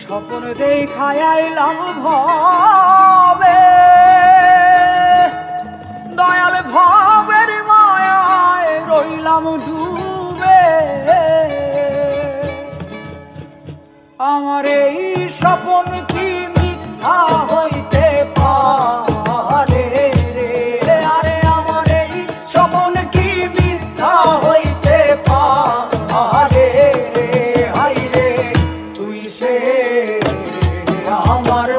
স্বপ্ন দেখায় আইলাম ভবে, দয়াল ভবের মায়ায় রইলাম ডুবে। আমার এই স্বপ্ন কি মিথ্যা হইতে পারে রে? আরে আমার এই স্বপ্ন কি মিথ্যা হইতে পারে রে? হাই রে তুই সে আমার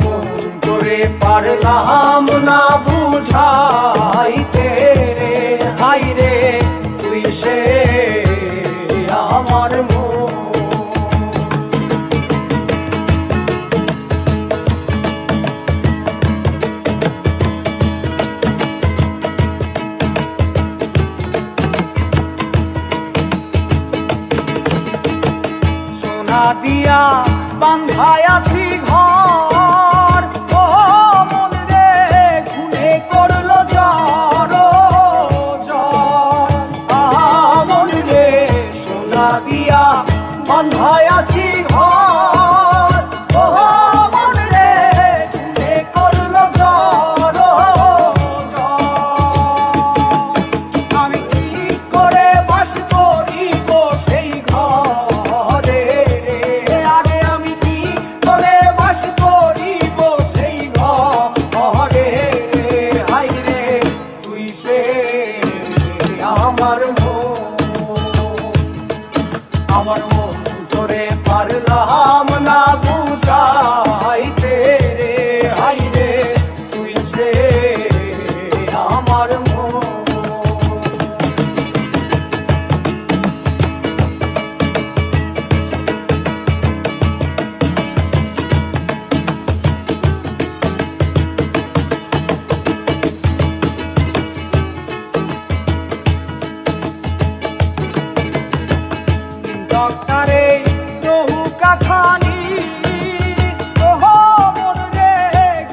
মন করে পারলাম না বুঝাইতে রে। হাই রে তুই সে আমার মন। সোনা দিয়া বান্ধায় আছি ঘর, ও মন রে খুনে করলো জ্বর মন রে। সোনা দিয়া বান্ধায় আছি ঘর, ও মন রে খুনে করলো জ্বর। আমি কি করে বাস করিব সেই ঘরে? আরে আমি কি করে বাস করিব সেই ঘরে? হাই রে তুই সে আমার মন ধরে পারলাম না বুঝাইতে রে। হাই রে তুই সে আমার মন। ডক্টরে নৌকা খানি, ওহ মন রে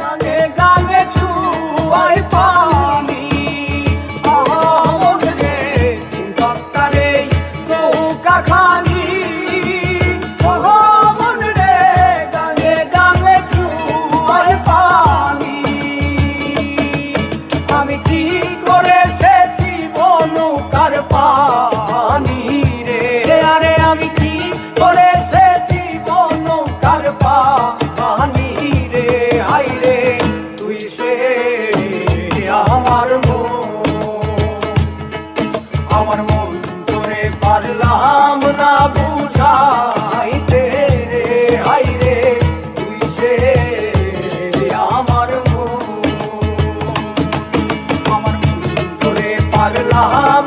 গাঙে গাঙে ছুয়াই পানি। মন রে ডক্টরে নৌকা খানি, ওহ মন রে গাঙে গাঙে ছুয়াই পানি। আমি কি করে সেচি নৌকার পানি রে? আরে আমি কি করে সেচি নৌকার পানি রে? হাই রে তুই সে আমার মন তোরে পারলাম না বুঝাইতে রে। হাই রে তুই সে আমার মন তোরে পারলাম